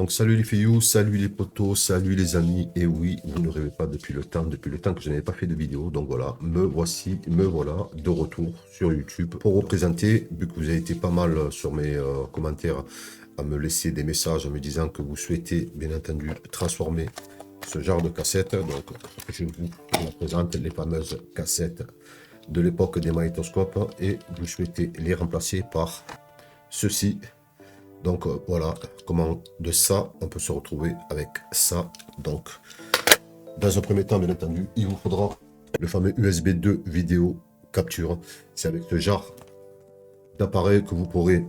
Donc salut les filles, salut les potos, salut les amis. Et oui, vous ne rêvez pas depuis le temps que je n'avais pas fait de vidéo. Donc voilà, me voilà de retour sur YouTube pour vous présenter, vu que vous avez été pas mal sur mes commentaires à me laisser des messages en me disant que vous souhaitez bien entendu transformer ce genre de cassette. Donc je vous présente les fameuses cassettes de l'époque des magnétoscopes et vous souhaitez les remplacer par ceci. Donc voilà comment de ça on peut se retrouver avec ça. Donc dans un premier temps, bien entendu, il vous faudra le fameux USB 2 vidéo capture. C'est avec ce genre d'appareil que vous pourrez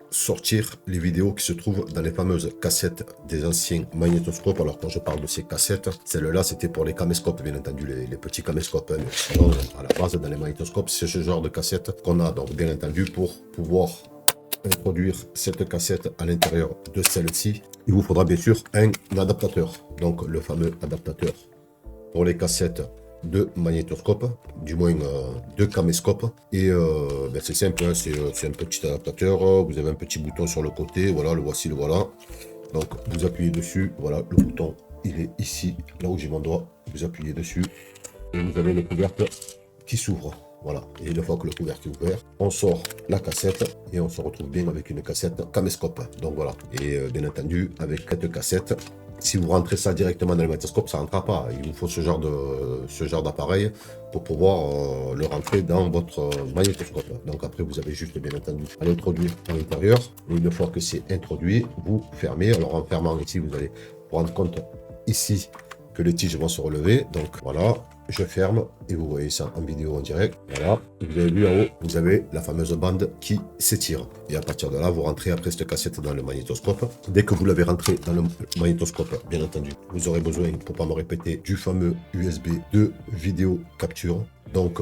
sortir les vidéos qui se trouvent dans les fameuses cassettes des anciens magnétoscopes. Alors quand je parle de ces cassettes, celle-là c'était pour les caméscopes, bien entendu, les petits caméscopes, hein. Sinon, à la base dans les magnétoscopes, c'est ce genre de cassette qu'on a. Donc bien entendu, pour pouvoir introduire cette cassette à l'intérieur de celle-ci, il vous faudra bien sûr un adaptateur. Donc le fameux adaptateur pour les cassettes de magnétoscope, du moins de caméscope. Et c'est simple, hein, c'est un petit adaptateur. Vous avez un petit bouton sur le côté, voilà, le voici, le voilà. Donc vous appuyez dessus, voilà, le bouton il est ici, là où j'ai mon doigt. Vous appuyez dessus et vous avez le couvercle qui s'ouvre. Voilà, et une fois que le couvercle est ouvert, on sort la cassette et on se retrouve bien avec une cassette caméscope. Donc voilà, et bien entendu, avec cette cassette, si vous rentrez ça directement dans le magnétoscope, ça ne rentrera pas. Il vous faut ce genre d'appareil pour pouvoir le rentrer dans votre magnétoscope. Donc après, vous avez juste bien entendu à l'introduire à l'intérieur. Et une fois que c'est introduit, vous fermez. Alors en fermant ici, vous allez vous rendre compte ici que les tiges vont se relever. Donc voilà, je ferme et vous voyez ça en vidéo en direct. Voilà, vous avez vu en haut, vous avez la fameuse bande qui s'étire. Et à partir de là, vous rentrez après cette cassette dans le magnétoscope. Dès que vous l'avez rentré dans le magnétoscope, bien entendu, vous aurez besoin, pour pas me répéter, du fameux USB de vidéo capture. Donc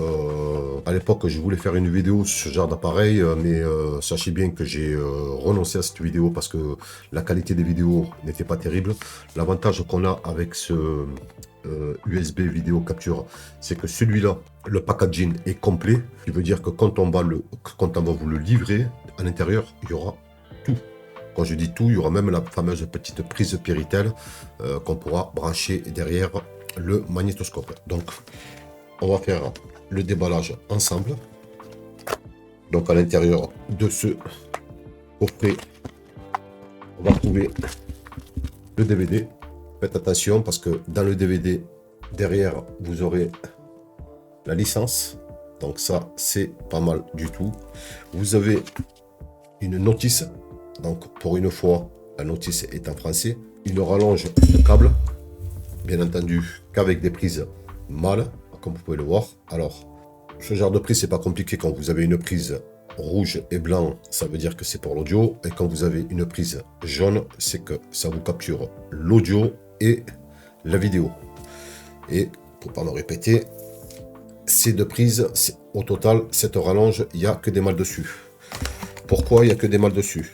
à l'époque je voulais faire une vidéo sur ce genre d'appareil, mais sachez bien que j'ai renoncé à cette vidéo parce que la qualité des vidéos n'était pas terrible. L'avantage qu'on a avec ce USB vidéo capture, c'est que celui-là, le packaging est complet, ce qui veut dire que quand on va vous le livrer, à l'intérieur il y aura tout. Quand je dis tout, il y aura même la fameuse petite prise Péritel qu'on pourra brancher derrière le magnétoscope. Donc on va faire le déballage ensemble. Donc à l'intérieur de ce coffret, on va trouver le DVD. Faites attention parce que dans le DVD, derrière, vous aurez la licence. Donc ça, c'est pas mal du tout. Vous avez une notice. Donc pour une fois, la notice est en français. Une rallonge de câble. Bien entendu, qu'avec des prises mâles, comme vous pouvez le voir. Alors, ce genre de prise, c'est pas compliqué. Quand vous avez une prise rouge et blanc, ça veut dire que c'est pour l'audio. Et quand vous avez une prise jaune, c'est que ça vous capture l'audio et la vidéo. Et pour pas me répéter, ces deux prises, au total, cette rallonge, il n'y a que des mâles dessus. Pourquoi il n'y a que des mâles dessus?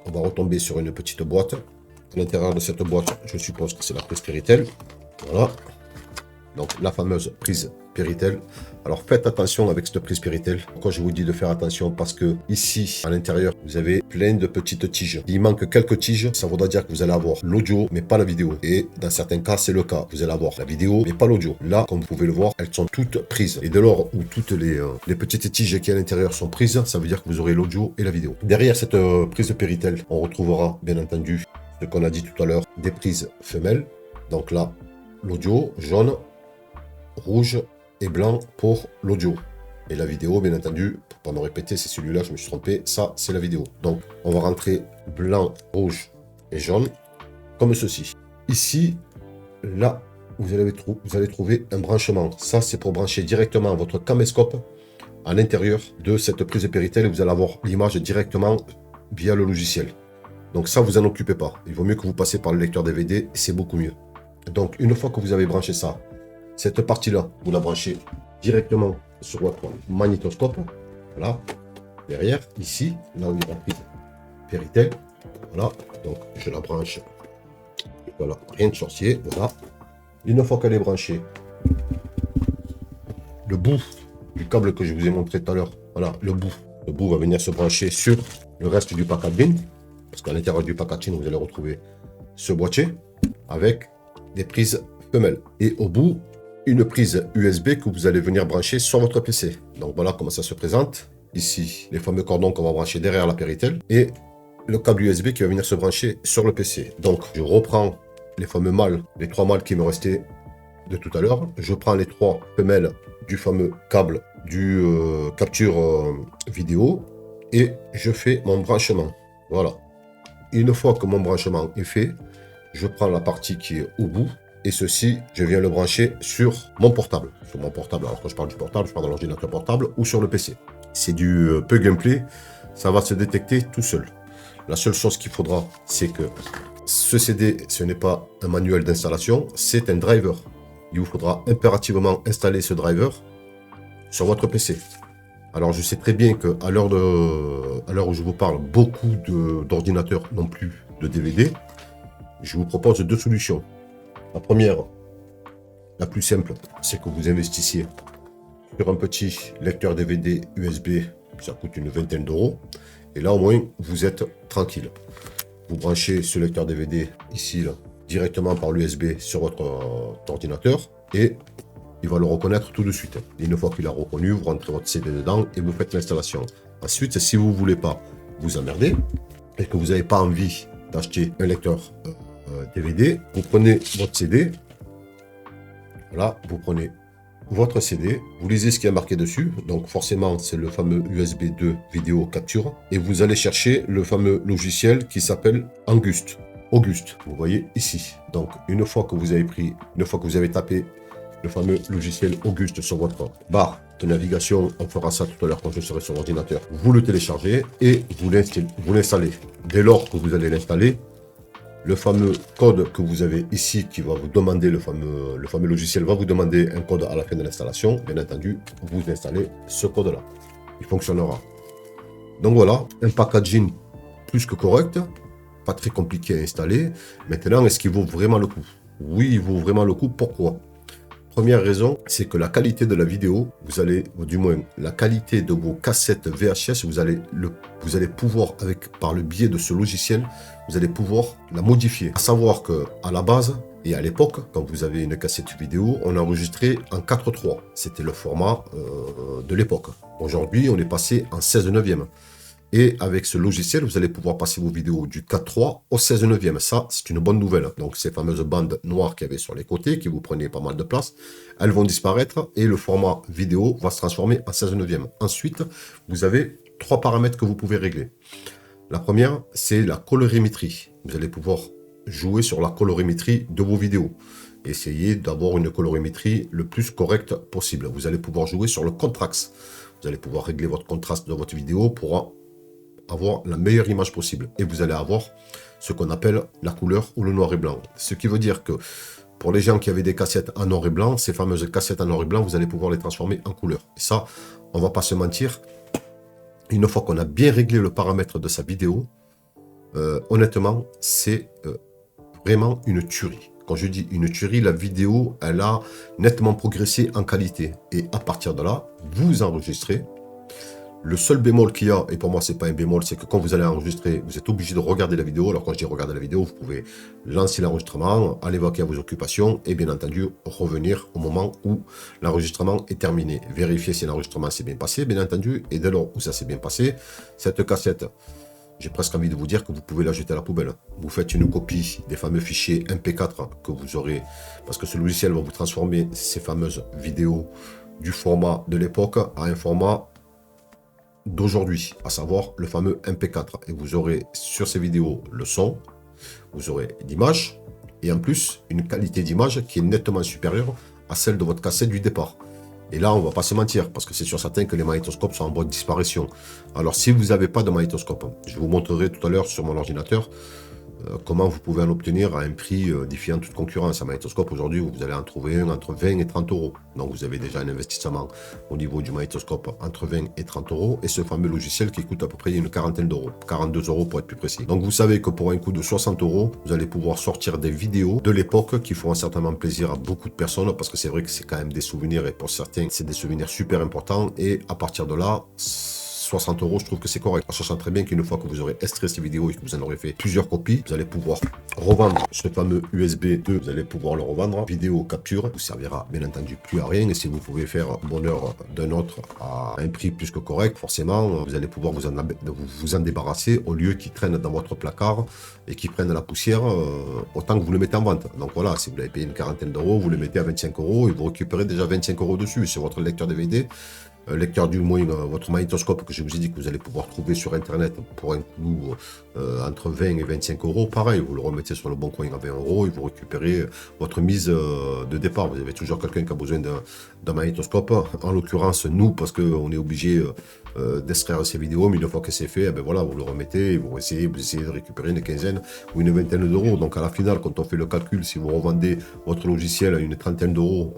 On va retomber sur une petite boîte. À l'intérieur de cette boîte, je suppose que c'est la prise Péritel. Voilà. Donc la fameuse prise Péritel. Alors faites attention avec cette prise Péritel. Pourquoi je vous dis de faire attention? Parce que ici, à l'intérieur, vous avez plein de petites tiges. Il manque quelques tiges, ça voudra dire que vous allez avoir l'audio, mais pas la vidéo. Et dans certains cas, c'est le cas. Vous allez avoir la vidéo, mais pas l'audio. Là, comme vous pouvez le voir, elles sont toutes prises. Et dès lors où toutes les petites tiges qui à l'intérieur sont prises, ça veut dire que vous aurez l'audio et la vidéo. Derrière cette prise Péritel, on retrouvera, bien entendu, ce qu'on a dit tout à l'heure, des prises femelles. Donc là, l'audio jaune, rouge et blanc pour l'audio. Et la vidéo, bien entendu, pour pas me répéter, c'est celui-là, je me suis trompé, ça c'est la vidéo. Donc on va rentrer blanc, rouge et jaune, comme ceci. Ici, là, vous allez trouver un branchement. Ça c'est pour brancher directement votre caméscope à l'intérieur de cette prise Péritel et vous allez avoir l'image directement via le logiciel. Donc ça, vous en occupez pas. Il vaut mieux que vous passez par le lecteur DVD, c'est beaucoup mieux. Donc une fois que vous avez branché ça, cette partie-là, vous la branchez directement sur votre magnétoscope. Voilà. Derrière, ici, là où il y a la prise Péritel. Voilà. Donc, je la branche. Voilà. Rien de sorcier. Voilà. Une fois qu'elle est branchée, le bout du câble que je vous ai montré tout à l'heure, voilà, le bout va venir se brancher sur le reste du packaging. parce qu'à l'intérieur du packaging, vous allez retrouver ce boîtier avec des prises femelles. Et au bout, une prise USB que vous allez venir brancher sur votre PC. Donc voilà comment ça se présente. Ici, les fameux cordons qu'on va brancher derrière la Péritel et le câble USB qui va venir se brancher sur le PC. Donc je reprends les fameux mâles, les 3 mâles qui me restaient de tout à l'heure. Je prends les 3 femelles du fameux câble du capture vidéo et je fais mon branchement. Voilà. Une fois que mon branchement est fait, je prends la partie qui est au bout et ceci, je viens le brancher sur mon portable. Sur mon portable, alors quand je parle du portable, je parle de l'ordinateur portable ou sur le PC. C'est du plug and play, ça va se détecter tout seul. La seule chose qu'il faudra, c'est que ce CD, ce n'est pas un manuel d'installation, c'est un driver. Il vous faudra impérativement installer ce driver sur votre PC. Alors je sais très bien qu'à l'heure où je vous parle, beaucoup d'ordinateurs n'ont plus de DVD. Je vous propose 2 solutions. La première, la plus simple, c'est que vous investissiez sur un petit lecteur DVD USB, ça coûte une vingtaine d'euros. Et là, au moins, vous êtes tranquille. Vous branchez ce lecteur DVD ici, là, directement par l'USB sur votre ordinateur et il va le reconnaître tout de suite. Et une fois qu'il a reconnu, vous rentrez votre CD dedans et vous faites l'installation. Ensuite, si vous ne voulez pas vous emmerder et que vous n'avez pas envie d'acheter un lecteur DVD, vous prenez votre CD. Voilà, vous prenez votre CD, vous lisez ce qui est marqué dessus, donc forcément c'est le fameux USB 2 vidéo capture, et vous allez chercher le fameux logiciel qui s'appelle Auguste, vous voyez ici. Donc une fois que vous avez tapé le fameux logiciel Auguste sur votre barre de navigation, on fera ça tout à l'heure quand je serai sur l'ordinateur, vous le téléchargez et vous l'installez. Dès lors que vous allez l'installer, le fameux code que vous avez ici qui va vous demander, le fameux logiciel va vous demander un code à la fin de l'installation. Bien entendu, vous installez ce code-là. Il fonctionnera. Donc voilà, un packaging plus que correct, pas très compliqué à installer. Maintenant, est-ce qu'il vaut vraiment le coup? Oui, il vaut vraiment le coup. Pourquoi? Première raison, c'est que la qualité de la vidéo, du moins la qualité de vos cassettes VHS, vous allez pouvoir, par le biais de ce logiciel, vous allez pouvoir la modifier. À savoir que à la base et à l'époque, quand vous avez une cassette vidéo, on enregistrait en 4:3. C'était le format de l'époque. Aujourd'hui, on est passé en 16:9. Et avec ce logiciel, vous allez pouvoir passer vos vidéos du 4:3 au 16:9. Ça, c'est une bonne nouvelle. Donc, ces fameuses bandes noires qu'il y avait sur les côtés, qui vous prenaient pas mal de place, elles vont disparaître et le format vidéo va se transformer en 16:9. Ensuite, vous avez 3 paramètres que vous pouvez régler. La première, c'est la colorimétrie. Vous allez pouvoir jouer sur la colorimétrie de vos vidéos. Essayez d'avoir une colorimétrie le plus correcte possible. Vous allez pouvoir jouer sur le contraste. Vous allez pouvoir régler votre contraste de votre vidéo pour avoir la meilleure image possible. Et vous allez avoir ce qu'on appelle la couleur ou le noir et blanc. Ce qui veut dire que pour les gens qui avaient des cassettes en noir et blanc, ces fameuses cassettes en noir et blanc, vous allez pouvoir les transformer en couleur. Et ça, on va pas se mentir, une fois qu'on a bien réglé le paramètre de sa vidéo, honnêtement, c'est vraiment une tuerie. Quand je dis une tuerie, la vidéo, elle a nettement progressé en qualité. Et à partir de là, vous enregistrez. Le seul bémol qu'il y a, et pour moi c'est pas un bémol, c'est que quand vous allez enregistrer, vous êtes obligé de regarder la vidéo. Alors quand je dis regarder la vidéo, vous pouvez lancer l'enregistrement, aller vaquer à vos occupations et bien entendu revenir au moment où l'enregistrement est terminé. Vérifier si l'enregistrement s'est bien passé, bien entendu, et dès lors où ça s'est bien passé, cette cassette, j'ai presque envie de vous dire que vous pouvez la jeter à la poubelle. Vous faites une copie des fameux fichiers MP4 que vous aurez, parce que ce logiciel va vous transformer ces fameuses vidéos du format de l'époque à un format d'aujourd'hui, à savoir le fameux MP4. Et vous aurez sur ces vidéos le son, vous aurez l'image, et en plus une qualité d'image qui est nettement supérieure à celle de votre cassette du départ. Et là, on va pas se mentir, parce que c'est sûr certain que les magnétoscopes sont en voie de disparition. Alors, si vous n'avez pas de magnétoscope, je vous montrerai tout à l'heure sur mon ordinateur comment vous pouvez en obtenir à un prix défiant toute concurrence. Un magnétoscope, aujourd'hui, vous allez en trouver un entre 20 et 30 euros. Donc, vous avez déjà un investissement au niveau du magnétoscope entre 20 et 30 euros. Et ce fameux logiciel qui coûte à peu près une quarantaine d'euros, 42 euros pour être plus précis. Donc, vous savez que pour un coût de 60 euros, vous allez pouvoir sortir des vidéos de l'époque qui feront certainement plaisir à beaucoup de personnes, parce que c'est vrai que c'est quand même des souvenirs, et pour certains, c'est des souvenirs super importants. Et à partir de là, 60 euros, je trouve que c'est correct. En sachant très bien qu'une fois que vous aurez extrait ces vidéos et que vous en aurez fait plusieurs copies, vous allez pouvoir revendre ce fameux USB 2, vous allez pouvoir le revendre. Vidéo capture vous servira bien entendu plus à rien. Et si vous pouvez faire bonheur d'un autre à un prix plus que correct, forcément, vous allez pouvoir vous en débarrasser au lieu qu'il traîne dans votre placard et qui prennent la poussière autant que vous le mettez en vente. Donc voilà, si vous l'avez payé une quarantaine d'euros, vous le mettez à 25 euros et vous récupérez déjà 25 euros dessus sur votre lecteur DVD. Lecteur du moins, votre magnétoscope que je vous ai dit que vous allez pouvoir trouver sur internet pour un coût entre 20 et 25 euros. Pareil, vous le remettez sur le bon coin à 20 euros et vous récupérez votre mise de départ. Vous avez toujours quelqu'un qui a besoin d'un magnétoscope. En l'occurrence, nous, parce qu'on est obligé d'extraire ces vidéos, mais une fois que c'est fait, eh ben voilà, vous le remettez et vous essayez de récupérer une quinzaine ou une vingtaine d'euros. Donc à la finale, quand on fait le calcul, si vous revendez votre logiciel à une trentaine d'euros,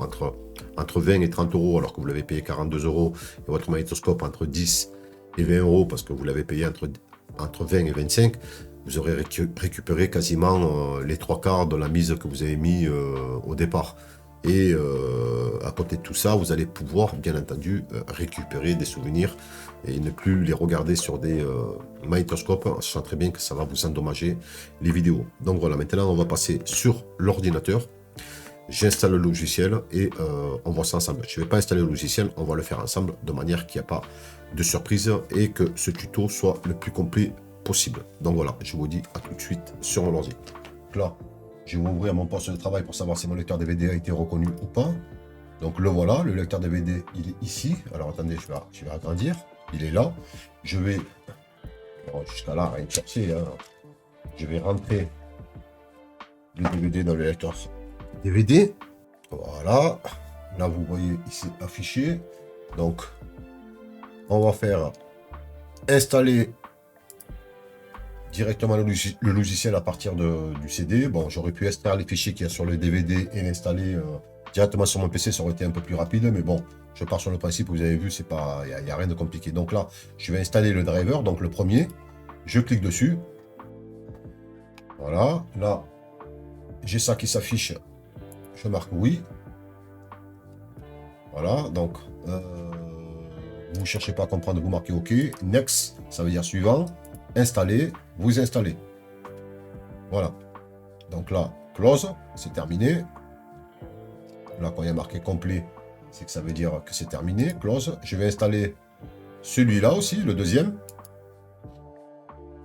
entre 20 et 30 euros, alors que vous l'avez payé 42 euros, et votre magnétoscope entre 10 et 20 euros, parce que vous l'avez payé entre 20 et 25, vous aurez récupéré quasiment les trois quarts de la mise que vous avez mis au départ. Et à côté de tout ça, vous allez pouvoir, bien entendu, récupérer des souvenirs et ne plus les regarder sur des magnétoscopes, en sachant très bien que ça va vous endommager les vidéos. Donc voilà, maintenant on va passer sur l'ordinateur. J'installe le logiciel et on voit ça ensemble. Je ne vais pas installer le logiciel, on va le faire ensemble de manière qu'il n'y a pas de surprise et que ce tuto soit le plus complet possible. Donc voilà, je vous dis à tout de suite sur mon ordi. Là, je vais ouvrir mon poste de travail pour savoir si mon lecteur DVD a été reconnu ou pas. Donc le voilà, le lecteur DVD, il est ici. Alors attendez, je vais agrandir. Il est là. Je vais, jusqu'à là, rien de chercher, hein. Je vais rentrer le DVD dans le lecteur DVD. Voilà. Là, vous voyez ici affiché. Donc, on va faire installer directement le logiciel à partir du CD. Bon, j'aurais pu extraire les fichiers qu'il y a sur le DVD et l'installer directement sur mon PC. Ça aurait été un peu plus rapide. Mais bon, je pars sur le principe, vous avez vu, c'est pas, il n'y a rien de compliqué. Donc là, je vais installer le driver. Donc le premier, je clique dessus. Voilà. Là, j'ai ça qui s'affiche. Je marque oui. Voilà, donc vous ne cherchez pas à comprendre, vous marquez OK. Next, ça veut dire suivant. Installer, vous installez. Voilà. Donc là, close, c'est terminé. Là, quand il y a marqué complet, c'est que ça veut dire que c'est terminé. Close. Je vais installer celui-là aussi, le deuxième.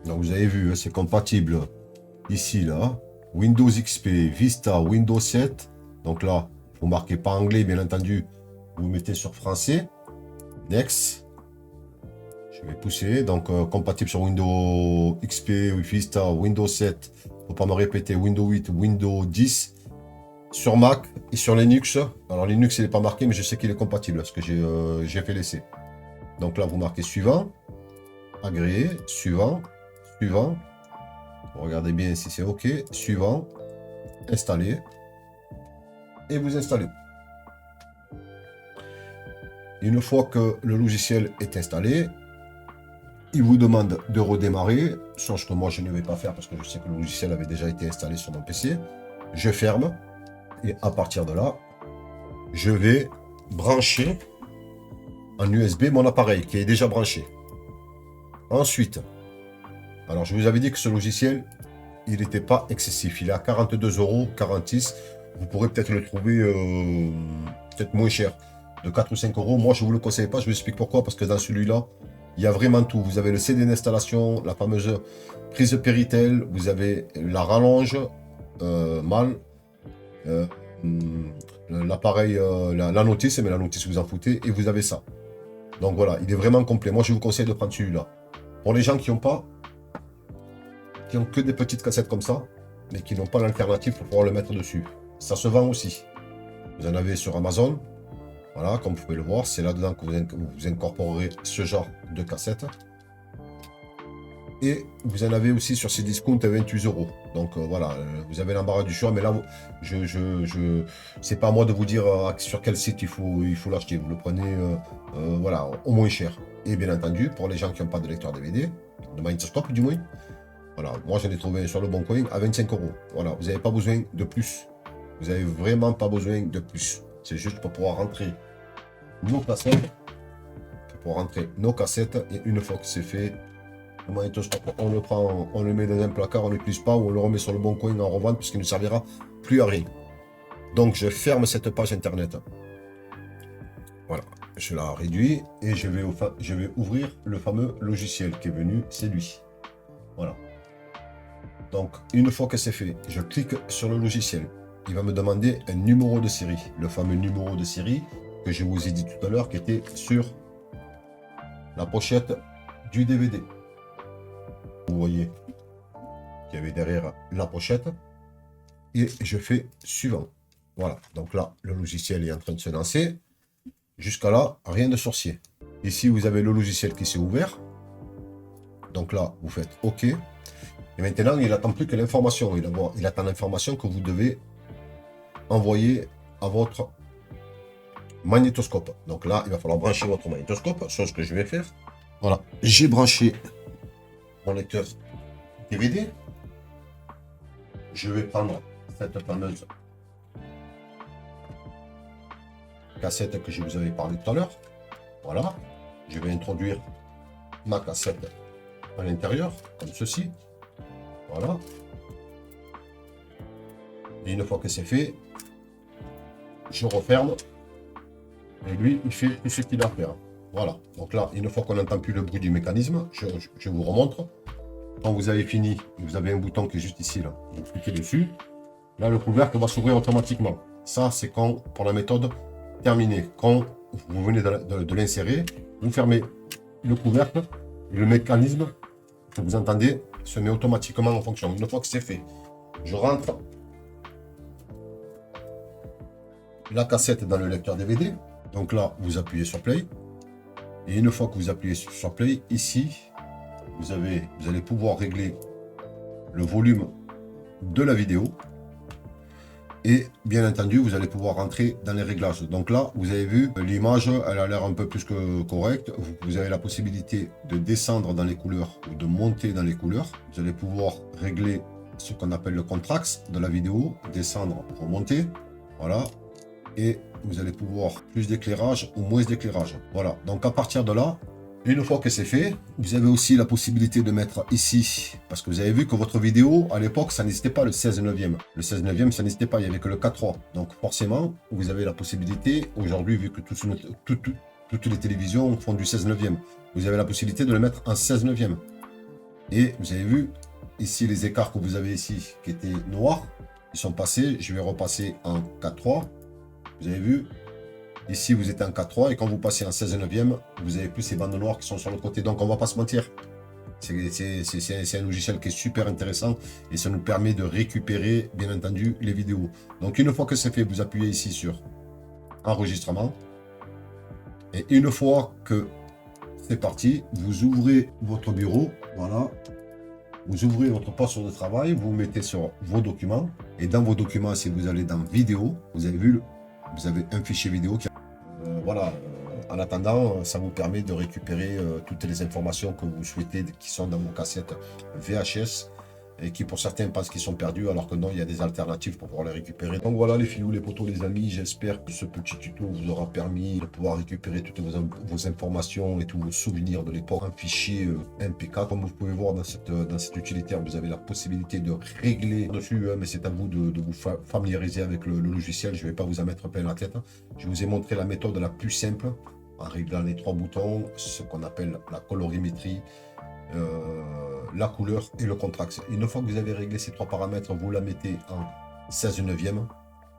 Donc vous avez vu, c'est compatible ici, là. Windows XP, Vista, Windows 7. Donc là, vous marquez pas anglais, bien entendu. Vous mettez sur français. Next. Je vais pousser. Donc, compatible sur Windows XP, Vista, Windows 7. Il ne faut pas me répéter. Windows 8, Windows 10. Sur Mac et sur Linux. Alors, Linux, il n'est pas marqué, mais je sais qu'il est compatible parce que j'ai fait l'essai. Donc là, vous marquez suivant. Agréé. Suivant. Suivant. Regardez bien si c'est OK. Suivant. Installer. Et vous installez. Une fois que le logiciel est installé, il vous demande de redémarrer, chose que moi je ne vais pas faire parce que je sais que le logiciel avait déjà été installé sur mon PC. Je ferme et à partir de là, je vais brancher en USB mon appareil qui est déjà branché. Ensuite, alors je vous avais dit que ce logiciel, il n'était pas excessif. Il est à 42,46 €. Vous pourrez peut-être le trouver peut-être moins cher, de 4 ou 5 euros. Moi, je ne vous le conseille pas. Je vous explique pourquoi. Parce que dans celui-là, il y a vraiment tout. Vous avez le CD d'installation, la fameuse prise Péritel. Vous avez la rallonge MAL, l'appareil, la notice, mais la notice, vous en foutez. Et vous avez ça. Donc voilà, il est vraiment complet. Moi, je vous conseille de prendre celui-là. Pour les gens qui n'ont pas, qui ont que des petites cassettes comme ça, mais qui n'ont pas l'alternative pour pouvoir le mettre dessus. Ça se vend aussi. Vous en avez sur Amazon. Voilà, comme vous pouvez le voir, c'est là-dedans que vous incorporerez ce genre de cassette. Et vous en avez aussi sur ces discounts à 28 €. Donc voilà, vous avez l'embarras du choix. Mais là, c'est pas à moi de vous dire sur quel site il faut l'acheter. Vous le prenez voilà, au moins cher. Et bien entendu, pour les gens qui n'ont pas de lecteur DVD, de magnétoscope du moins, voilà, moi je l'ai trouvé sur le bon coin à 25 €. Voilà, vous n'avez pas besoin de plus. Vous n'avez vraiment pas besoin de plus. C'est juste pour pouvoir rentrer nos cassettes pour rentrer nos cassettes. Et une fois que c'est fait, le magnétoscope, on le prend, on le met dans un placard, on l'utilise pas, ou on le remet sur le bon coin en revente puisqu'il ne servira plus à rien. Donc je ferme cette page internet. Voilà, je la réduis et je vais ouvrir le fameux logiciel qui est venu, c'est lui. Voilà. Donc une fois que c'est fait, je clique sur le logiciel. Il va me demander un numéro de série, le fameux numéro de série que je vous ai dit tout à l'heure qui était sur la pochette du DVD. Vous voyez qu'il y avait derrière la pochette et je fais suivant. Voilà, donc là le logiciel est en train de se lancer. Jusqu'à là, rien de sorcier. Ici, vous avez le logiciel qui s'est ouvert. Donc là, vous faites OK. Et maintenant, il n'attend plus que l'information. Il attend l'information que vous devez envoyer à votre magnétoscope. Donc là, il va falloir brancher votre magnétoscope, chose que je vais faire. Voilà, j'ai branché mon lecteur DVD. Je vais prendre cette fameuse cassette que je vous avais parlé tout à l'heure. Voilà, je vais introduire ma cassette à l'intérieur, comme ceci. Voilà. Et une fois que c'est fait, je referme. Et lui, il fait tout ce qu'il a à faire. Voilà. Donc là, une fois qu'on n'entend plus le bruit du mécanisme, je vous remontre. Quand vous avez fini, vous avez un bouton qui est juste ici, là. Vous cliquez dessus. Là, le couvercle va s'ouvrir automatiquement. Ça, c'est quand, pour la méthode terminée, quand vous venez de l'insérer, vous fermez le couvercle et le mécanisme que vous entendez se met automatiquement en fonction. Une fois que c'est fait, je rentre la cassette dans le lecteur DVD. Donc là, vous appuyez sur Play. Et une fois que vous appuyez sur Play, ici, vous allez pouvoir régler le volume de la vidéo. Et bien entendu, vous allez pouvoir rentrer dans les réglages. Donc là, vous avez vu, l'image, elle a l'air un peu plus que correcte. Vous avez la possibilité de descendre dans les couleurs ou de monter dans les couleurs. Vous allez pouvoir régler ce qu'on appelle le contraste de la vidéo, descendre, remonter. Voilà. Et vous allez pouvoir plus d'éclairage ou moins d'éclairage. Voilà. Donc à partir de là, une fois que c'est fait, vous avez aussi la possibilité de mettre ici, parce que vous avez vu que votre vidéo, à l'époque, ça n'existait pas le 16 neuvième. Le 16 neuvième, ça n'existait pas, il n'y avait que le 4.3. Donc forcément, vous avez la possibilité, aujourd'hui, vu que toutes les télévisions font du 16 neuvième, vous avez la possibilité de le mettre en 16 neuvième. Et vous avez vu, ici, les écarts que vous avez ici, qui étaient noirs, ils sont passés, je vais repasser en 4.3. Vous avez vu, ici vous êtes en 4.3 et quand vous passez en 16 neuvième, vous avez plus ces bandes noires qui sont sur le côté. Donc on va pas se mentir. C'est un logiciel qui est super intéressant et ça nous permet de récupérer bien entendu les vidéos. Donc une fois que c'est fait, vous appuyez ici sur enregistrement. Et une fois que c'est parti, vous ouvrez votre bureau. Voilà. Vous ouvrez votre poste de travail, vous mettez sur vos documents. Et dans vos documents, si vous allez dans vidéo, vous avez vu, vous avez un fichier vidéo qui voilà, en attendant, ça vous permet de récupérer toutes les informations que vous souhaitez qui sont dans vos cassettes VHS et qui pour certains pensent qu'ils sont perdus alors que non, il y a des alternatives pour pouvoir les récupérer. Donc voilà les filous, les potos, les amis, j'espère que ce petit tuto vous aura permis de pouvoir récupérer toutes vos informations et tous vos souvenirs de l'époque. Un fichier MPK, comme vous pouvez voir dans cette utilitaire, vous avez la possibilité de régler dessus, hein, mais c'est à vous de vous familiariser avec le logiciel. Je ne vais pas vous en mettre plein la tête. Je vous ai montré la méthode la plus simple en réglant les 3 boutons, ce qu'on appelle la colorimétrie, la couleur et le contraste. Une fois que vous avez réglé ces 3 paramètres, vous la mettez en 16 neuvième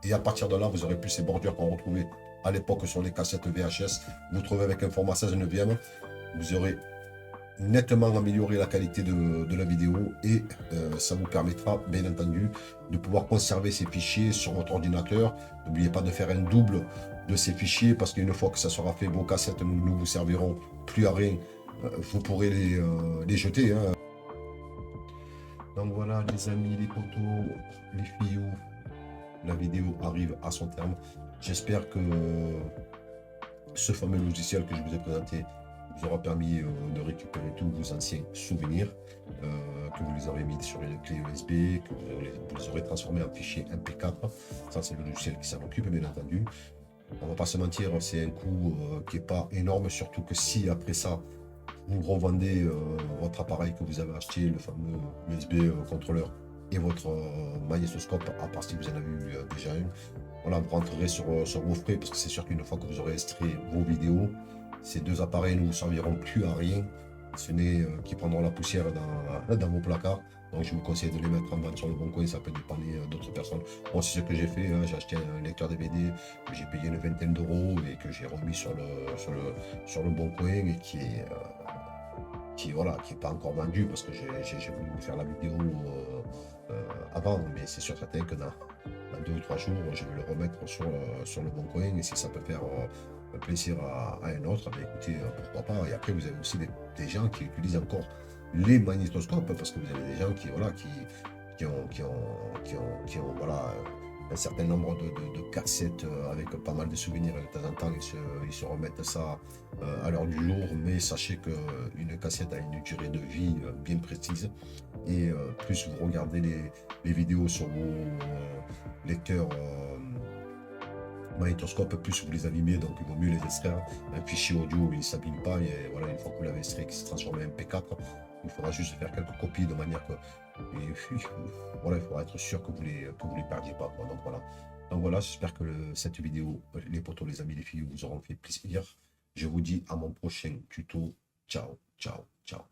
et à partir de là, vous aurez plus ces bordures qu'on retrouvait à l'époque sur les cassettes VHS. Vous trouvez avec un format 16 neuvième, vous aurez nettement amélioré la qualité de la vidéo et ça vous permettra bien entendu de pouvoir conserver ces fichiers sur votre ordinateur. N'oubliez pas de faire un double de ces fichiers parce qu'une fois que ça sera fait, vos cassettes ne vous serviront plus à rien. Vous pourrez les jeter. Hein. Donc voilà les amis, les potos, les filles, la vidéo arrive à son terme. J'espère que ce fameux logiciel que je vous ai présenté vous aura permis de récupérer tous vos anciens souvenirs, que vous les aurez mis sur une clé USB, que vous les aurez transformés en fichier MP4. Ça c'est le logiciel qui s'en occupe bien entendu. On va pas se mentir, c'est un coût qui est pas énorme, surtout que si après ça, vous revendez votre appareil que vous avez acheté, le fameux USB contrôleur et votre magnétoscope, à part si vous en avez eu déjà une, voilà, vous rentrerez sur vos frais, parce que c'est sûr qu'une fois que vous aurez extrait vos vidéos, ces deux appareils ne vous serviront plus à rien, ce n'est qui prendront la poussière dans vos placards. Donc je vous conseille de les mettre en vente sur le bon coin, ça peut dépanner d'autres personnes. Moi c'est ce que j'ai fait, hein. J'ai acheté un lecteur DVD que j'ai payé une vingtaine d'euros et que j'ai remis sur le bon coin et voilà, qui est pas encore vendu parce que j'ai voulu faire la vidéo avant, mais c'est sûr certain que dans 2 ou 3 jours, je vais le remettre sur le bon coin et si ça peut faire plaisir à un autre, ben écoutez, pourquoi pas. Et après, vous avez aussi des gens qui utilisent encore les magnétoscopes parce que vous avez des gens qui, voilà, qui ont voilà, un certain nombre de cassettes avec pas mal de souvenirs et de temps en temps, ils se remettent ça à l'heure du jour, mais sachez qu'une cassette a une durée de vie bien précise et plus vous regardez les vidéos sur vos lecteurs magnétoscope, plus vous les abîmez, donc il vaut mieux les extraire. Un fichier audio, il ne s'abîme pas, et voilà, une fois que vous l'avez extrait, qui se transforme en MP4, il faudra juste faire quelques copies de manière que, voilà, il faudra être sûr que vous les perdiez pas, quoi. Donc voilà, j'espère que cette vidéo, les potos, les amis, les filles, vous auront fait plaisir. Je vous dis à mon prochain tuto. Ciao, ciao, ciao.